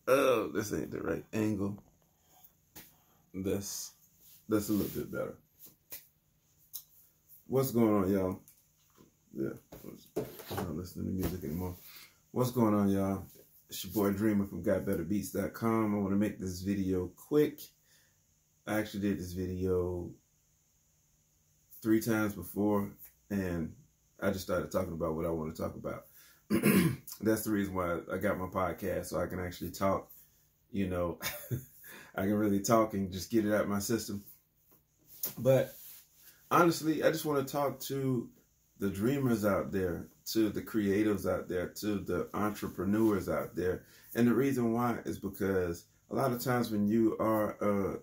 Oh, this ain't the right angle. That's a little bit better. What's going on, y'all? Yeah, I'm not listening to music anymore. What's going on, y'all? It's your boy Dreamer from GotBetterBeats.com. I want to make this video quick. I actually did this video 3 times before, and I just started talking about what I want to talk about. That's the reason why I got my podcast, so I can actually talk. You know, I can really talk and just get it out of my system. But honestly, I just want to talk to the dreamers out there, to the creatives out there, to the entrepreneurs out there. And the reason why is because a lot of times when you are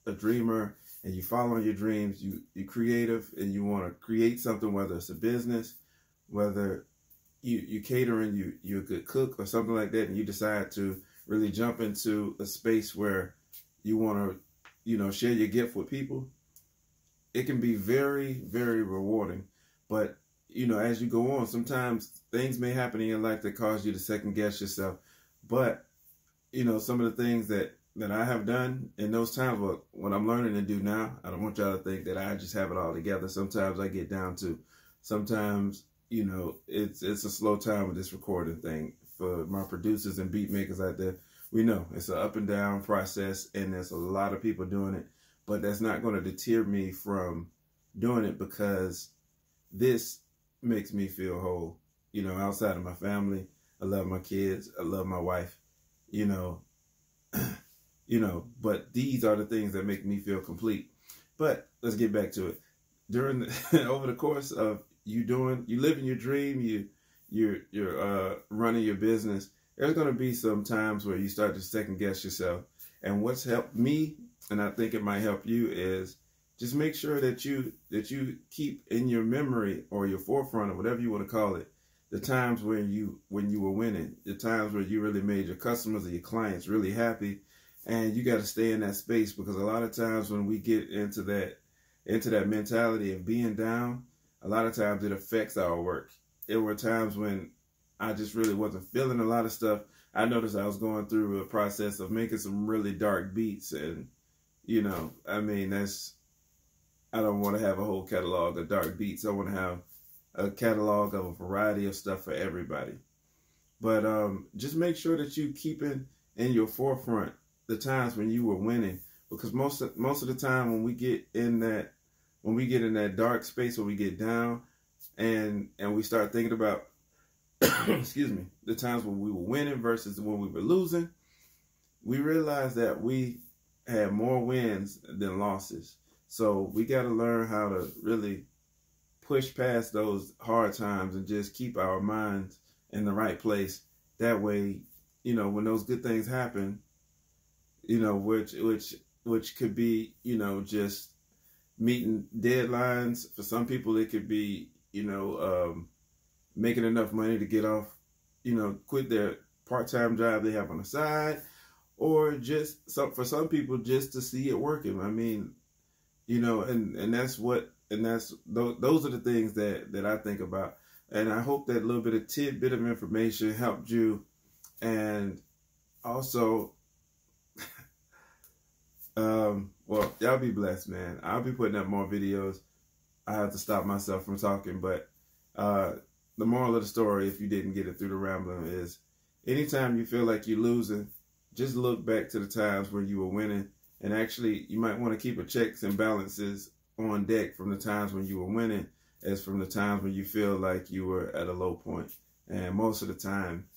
a dreamer and you follow your dreams, you're creative and you want to create something, whether it's a business, whether you catering, you're a good cook or something like that, and you decide to really jump into a space where you want to, you know, share your gift with people. It can be very, very rewarding. But, you know, as you go on, sometimes things may happen in your life that cause you to second guess yourself. But, you know, some of the things that I have done in those times, what I'm learning to do now, I don't want y'all to think that I just have it all together. Sometimes I get down to, sometimes, you know, it's a slow time with this recording thing. For my producers and beat makers out there, we know it's an up and down process, and there's a lot of people doing it. But that's not going to deter me from doing it, because this makes me feel whole. You know, outside of my family, I love my kids, I love my wife, you know, but these are the things that make me feel complete. But let's get back to it. During over the course of you living your dream, you're running your business, there's going to be some times where you start to second guess yourself. And what's helped me, and I think it might help you, is just make sure that you keep in your memory or your forefront or whatever you want to call it, the times when you were winning, the times where you really made your customers or your clients really happy. And you got to stay in that space, because a lot of times when we get into that mentality of being down, a lot of times it affects our work. There were times when I just really wasn't feeling a lot of stuff. I noticed I was going through a process of making some really dark beats, and, you know, I mean, I don't want to have a whole catalog of dark beats. I want to have a catalog of a variety of stuff for everybody. But just make sure that you keep in your forefront the times when you were winning, because most of the time when we get in that dark space, when we get down and we start thinking about excuse me, the times when we were winning versus when we were losing, we realize that we had more wins than losses. So we got to learn how to really push past those hard times and just keep our minds in the right place. That way, you know, when those good things happen, you know, which could be, you know, just meeting deadlines. For some people, it could be, you know, making enough money to get off, you know, quit their part-time job they have on the side, or just for some people just to see it working. I mean, you know, and those are the things that I think about. And I hope that little bit of tidbit of information helped you. And also, well, y'all be blessed, man. I'll be putting up more videos. I have to stop myself from talking, but the moral of the story, if you didn't get it through the rambling, is anytime you feel like you're losing, just look back to the times where you were winning. And actually, you might want to keep a checks and balances on deck from the times when you were winning as from the times when you feel like you were at a low point. And most of the time,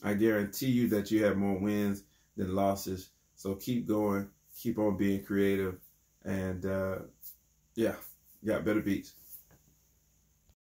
I guarantee you that you have more wins than losses. So keep going, keep on being creative, and yeah, got better beats.